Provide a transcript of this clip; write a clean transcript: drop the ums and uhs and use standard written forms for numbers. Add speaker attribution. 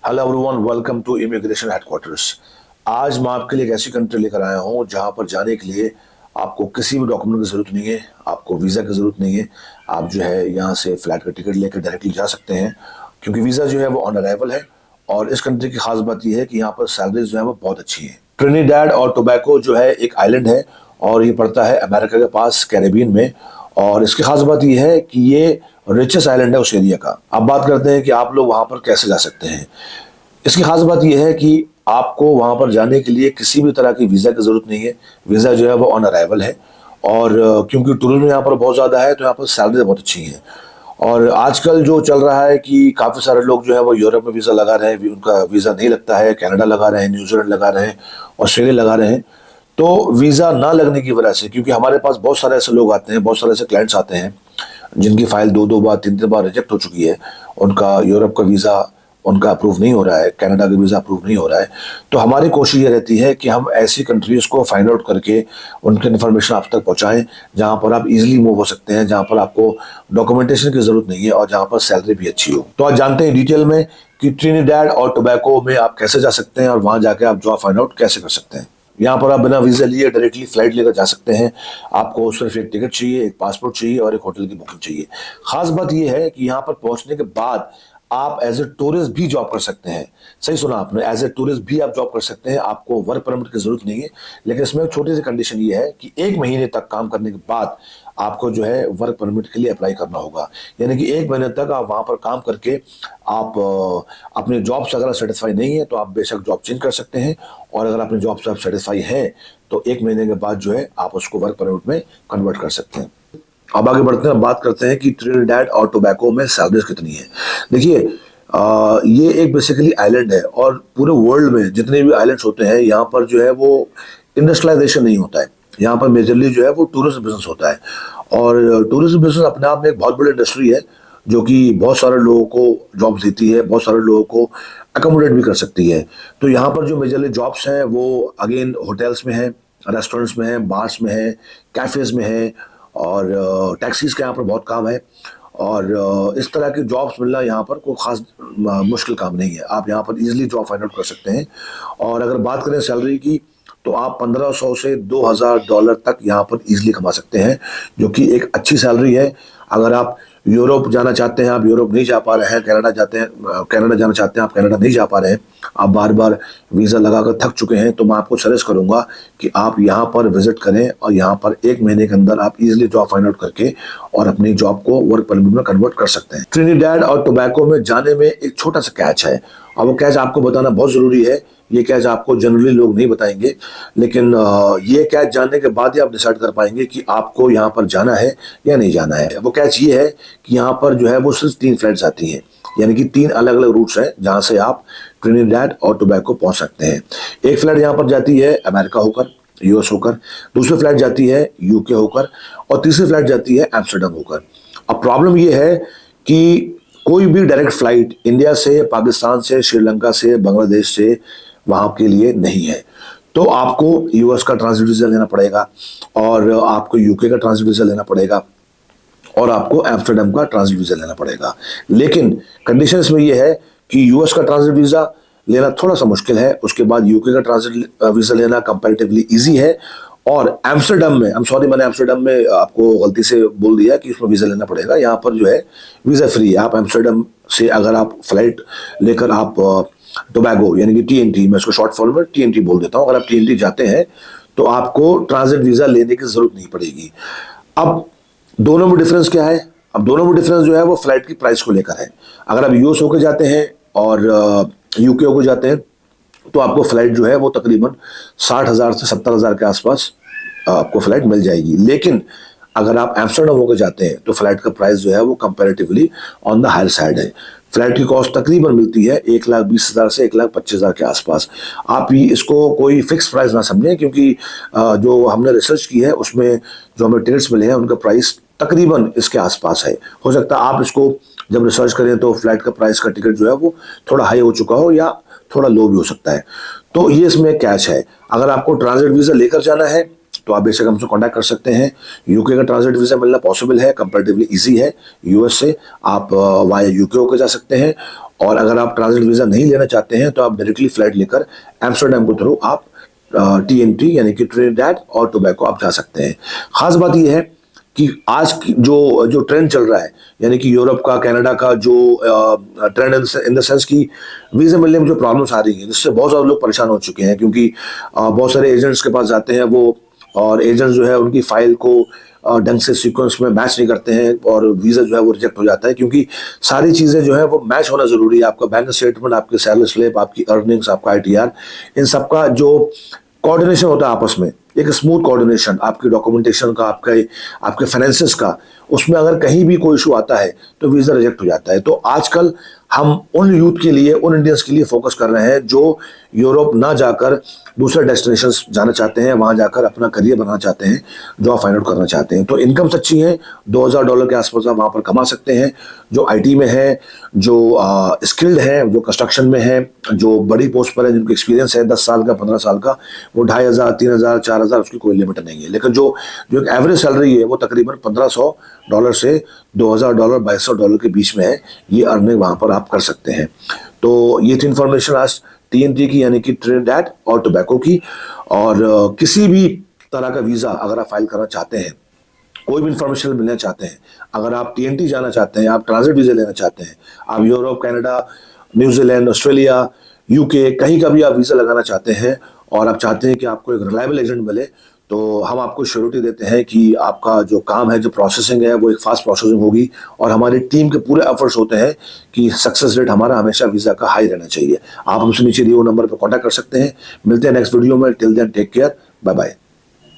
Speaker 1: Hello everyone, welcome to immigration headquarters. आज मैं आपके लिए एक ऐसी कंट्री लेकर आया हूं जहां पर जाने के लिए आपको किसी भी डॉक्यूमेंट की जरूरत नहीं है, आपको वीज़ा की जरूरत नहीं है। आप जो है यहां से फ्लाइट का टिकट लेकर डायरेक्टली जा सकते हैं, क्योंकि वीज़ा जो है वो ऑन अराइवल है। और इस कंट्री की खास बात यह है कि यहाँ पर सैलरीज जो है वो बहुत अच्छी है। ट्रिनिडैड और टोबैको जो है एक आइलैंड है और ये पड़ता है अमेरिका के पास, कैरेबियन में। और इसकी खास बात यह है कि ये रिचेस्ट आइलैंड है उस एरिया का। अब बात करते हैं कि आप लोग वहां पर कैसे जा सकते हैं। इसकी खास बात यह है कि आपको वहां पर जाने के लिए किसी भी तरह की वीज़ा की ज़रूरत नहीं है। वीज़ा जो है वो ऑन अराइवल है। और क्योंकि टूरिज्म यहाँ पर बहुत ज़्यादा है तो यहाँ पर सैलरी बहुत अच्छी है। और आजकल जो चल रहा है कि काफ़ी सारे लोग जो है वो यूरोप में वीज़ा लगा रहे हैं, उनका वीज़ा नहीं लगता है। कनाडा लगा रहे हैं, न्यूजीलैंड लगा रहे हैं, ऑस्ट्रेलिया लगा रहे हैं। तो वीज़ा ना लगने की वजह से, क्योंकि हमारे पास बहुत सारे ऐसे लोग आते हैं, बहुत सारे ऐसे क्लाइंट्स आते हैं जिनकी फाइल दो दो बार तीन तीन बार रिजेक्ट हो चुकी है। उनका यूरोप का वीज़ा उनका अप्रूव नहीं हो रहा है, कनाडा का वीज़ा अप्रूव नहीं हो रहा है। तो हमारी कोशिश ये रहती है कि हम ऐसी कंट्रीज़ को फाइंड आउट करके उनकी इन्फॉर्मेशन आप तक पहुंचाएं जहां पर आप इजीली मूव हो सकते हैं, जहां पर आपको डॉक्यूमेंटेशन की ज़रूरत नहीं है और जहां पर सैलरी भी अच्छी हो। तो आज जानते हैं डिटेल में कि ट्रिनिडैड और टोबैको में आप कैसे जा सकते हैं और वहां जाके आप जॉब फाइंड आउट कैसे कर सकते हैं। यहाँ पर आप बिना वीज़ा लिए डायरेक्टली फ्लाइट लेकर जा सकते हैं। आपको सिर्फ एक टिकट चाहिए, एक पासपोर्ट चाहिए और एक होटल की बुकिंग चाहिए। खास बात यह है कि यहाँ पर पहुंचने के बाद आप एज ए टूरिस्ट भी जॉब कर सकते हैं। सही सुना आपने, एज ए टूरिस्ट भी आप जॉब कर सकते हैं। आपको वर्क परमिट की जरूरत नहीं है। लेकिन इसमें एक छोटी सी कंडीशन ये है कि 1 महीने तक काम करने के बाद आपको जो है वर्क परमिट के लिए अप्लाई करना होगा। यानी कि 1 महीने तक आप वहां पर काम करके आप अपने जॉब से अगर सेटिस्फाई नहीं है तो आप बेशक जॉब चेंज कर सकते हैं। और अगर अपने जॉब से आप सेटिस्फाई हैं तो 1 महीने के बाद जो है आप उसको वर्क परमिट में कन्वर्ट कर सकते हैं। अब आगे बढ़ते हैं, बात करते हैं कि ट्रिनिडैड और टोबैको में सैलरीज कितनी है। देखिए, ये एक बेसिकली आइलैंड है और पूरे वर्ल्ड में जितने भी आइलैंड्स होते हैं यहाँ पर जो है वो इंडस्ट्रियलाइजेशन नहीं होता है। यहाँ पर मेजरली जो है वो टूरिस्ट बिजनेस होता है। और टूरिस्ट बिजनेस अपने आप में एक बहुत बड़ी इंडस्ट्री है जो कि बहुत सारे लोगों को जॉब्स देती है, बहुत सारे लोगों को अकोमोडेट भी कर सकती है। तो यहाँ पर जो मेजरली जॉब्स हैं वो अगेन होटल्स में हैं, रेस्टोरेंट्स में हैं, बार्स में हैं, कैफेज में हैं और टैक्सीज का यहाँ पर बहुत काम है। और इस तरह की जॉब्स मिलना यहाँ पर कोई खास मुश्किल काम नहीं है। आप यहाँ पर इजीली जॉब फाइंड आउट कर सकते हैं। और अगर बात करें सैलरी की तो आप 1500 से $2000 तक यहाँ पर इजीली कमा सकते हैं, जो कि एक अच्छी सैलरी है। अगर आप यूरोप जाना चाहते हैं, आप यूरोप नहीं जा पा रहे हैं, कनाडा जाते हैं, कनाडा जाना चाहते हैं, आप कनाडा नहीं जा पा रहे हैं, आप बार बार वीज़ा लगाकर थक चुके हैं, तो मैं आपको सजेस्ट करूंगा कि आप यहाँ पर विजिट करें और यहाँ पर 1 महीने के अंदर आप इजीली जॉब फाइंड आउट करके और अपनी जॉब को वर्क परमिट में कन्वर्ट कर सकते हैं। ट्रिनिडैड और टोबैको में जाने में एक छोटा सा कैच है और वो कैच आपको बताना बहुत ज़रूरी है। ये कैच आपको जनरली लोग नहीं बताएंगे, लेकिन ये कैच जानने के बाद ही आप डिसाइड कर पाएंगे कि आपको यहाँ पर जाना है या नहीं जाना है। वो कैच ये है कि यहाँ पर जो है वो सिर्फ 3 फ्लाइट्स आती हैं, यानी कि 3 अलग अलग रूट्स हैं जहाँ से आप ट्रिनिडैड और टोबैको पहुँच सकते हैं। एक फ्लाइट यहाँ पर जाती है अमेरिका होकर, यूएस होकर, दूसरी फ्लाइट जाती है यूके होकर और तीसरी फ्लाइट जाती है एम्स्टर्डम होकर। अब प्रॉब्लम ये है कि कोई भी डायरेक्ट फ्लाइट इंडिया से, पाकिस्तान से, श्रीलंका से, बांग्लादेश से वहां के लिए नहीं है। तो आपको यूएस का ट्रांजिट वीजा लेना पड़ेगा और आपको यूके का ट्रांजिट वीजा लेना पड़ेगा और आपको एम्स्टर्डम का ट्रांजिट वीजा लेना पड़ेगा। लेकिन कंडीशन इसमें यह है कि यूएस का ट्रांजिट वीजा लेना थोड़ा सा मुश्किल है, उसके बाद यूके का ट्रांजिट वीजा लेना कंपैरेटिवली इजी है। और एम्स्टर्डम में, मैंने एम्स्टर्डम में आपको गलती से बोल दिया कि उसमें वीजा लेना पड़ेगा। यहाँ पर जो है वीजा फ्री है। आप एम्स्टर्डम से अगर आप फ्लाइट लेकर आप टोबैगो यानी कि टीएनटी, मैं इसको शॉर्ट फॉर्म में टीएनटी बोल देता हूँ, अगर आप टीएनटी जाते हैं तो आपको ट्रांजिट वीजा लेने की जरूरत नहीं पड़ेगी। अब दोनों में डिफरेंस क्या है? अब दोनों में डिफरेंस जो है वो फ्लाइट की प्राइस को लेकर है। अगर आप यूएस होकर जाते हैं और यूके होकर जाते हैं तो आपको फ्लाइट जो है वो तकरीबन 60,000 से 70,000 के आसपास आपको फ्लाइट मिल जाएगी। लेकिन अगर आप एम्स्टर्डम होकर जाते हैं तो फ्लाइट का प्राइस जो है वो comparatively on the higher side है। फ्लाइट की कॉस्ट तकरीबन मिलती है 1,20,000 से 1,25,000 के आसपास। आप ही इसको कोई फिक्स प्राइस ना समझें, क्योंकि जो हमने रिसर्च की है उसमें जो हमें टिकट्स मिले हैं उनका प्राइस तकरीबन इसके आसपास है। हो सकता है आप इसको जब रिसर्च करें तो फ्लाइट का प्राइस का टिकट जो है वो थोड़ा हाई हो चुका हो या थोड़ा लो भी हो सकता है। तो ये इसमें कैच है। अगर आपको ट्रांजिट वीजा लेकर जाना है तो आप बेशक हमसे कांटेक्ट कर सकते हैं। यूके का ट्रांजिट वीजा मिलना पॉसिबल है, कंपैरेटिवली इजी है। यूएस से आप वाया यूके होकर जा सकते हैं और अगर आप ट्रांजिट वीज़ा नहीं लेना चाहते हैं तो आप डायरेक्टली फ्लाइट लेकर एम्स्टर्डम के थ्रू आप TNT यानी कि ट्रिनिडाड और टोबैगो आप जा सकते हैं। खास बात यह है कि आज की जो जो ट्रेंड चल रहा है, यानी कि यूरोप का, कनाडा का जो ट्रेंड इन द सेंस कि वीज़ा मिलने में जो प्रॉब्लम्स आ रही है, जिससे बहुत सारे लोग परेशान हो चुके हैं, क्योंकि बहुत सारे एजेंट्स के पास जाते हैं वो, और एजेंट्स जो है उनकी फाइल को ढंग से सीक्वेंस में मैच नहीं करते हैं और वीज़ा जो है वो रिजेक्ट हो जाता है, क्योंकि सारी चीज़ें जो है वो मैच होना ज़रूरी है। आपका बैंक स्टेटमेंट, आपकी सैलरी स्लिप, आपकी अर्निंग्स, आपका ITR, इन सब का जो कोऑर्डिनेशन होता है आपस में, एक स्मूथ कोऑर्डिनेशन आपकी डॉक्यूमेंटेशन का, आपके फाइनेंसेस का, उसमें अगर कहीं भी कोई इशू आता है तो वीज़ा रिजेक्ट हो जाता है। तो आजकल हम उन यूथ के लिए, उन इंडियंस के लिए फोकस कर रहे हैं जो यूरोप ना जाकर दूसरे डेस्टिनेशंस जाना चाहते हैं, वहां जाकर अपना करियर बनाना चाहते हैं, जॉब फाइंड आउट करना चाहते हैं। तो इनकम्स अच्छी है, $2000 के आसपास आप वहां पर कमा सकते हैं। जो IT में है, जो स्किल्ड है, जो कंस्ट्रक्शन में है, जो बड़ी पोस्ट पर है, जिनको एक्सपीरियंस है 10 साल का, 15 साल का, वो 2500, 3000, 4000, उसकी कोई लिमिट नहीं है। लेकिन जो जो एक एवरेज सैलरी है वो तकरीबन $1500 से $2000, $2200 के बीच में है। ये अर्निंग वहां पर आप कर सकते हैं। तो ये थी इन्फॉर्मेशन आज TNT की, यानी कि ट्रिनिडाड और टोबैगो की। और किसी भी तरह का वीज़ा अगर आप फाइल करना चाहते हैं, कोई भी इंफॉर्मेशन मिलना चाहते हैं, अगर आप TNT जाना चाहते हैं, आप ट्रांजिट वीज़ा लेना चाहते हैं, आप Europe, Canada, New Zealand, Australia, UK, कहीं का भी आप वीज़ा लगाना चाहते हैं और आप चाहते हैं कि आपको एक रिलायबल एजेंट मिले, तो हम आपको श्योरिटी देते हैं कि आपका जो काम है, जो प्रोसेसिंग है, वो एक फास्ट प्रोसेसिंग होगी। और हमारी टीम के पूरे एफर्ट्स होते हैं कि सक्सेस रेट हमारा हमेशा वीज़ा का हाई रहना चाहिए। आप हमसे नीचे दिए हुए नंबर पर कॉन्टैक्ट कर सकते हैं। मिलते हैं नेक्स्ट वीडियो में। Till then take care, bye bye.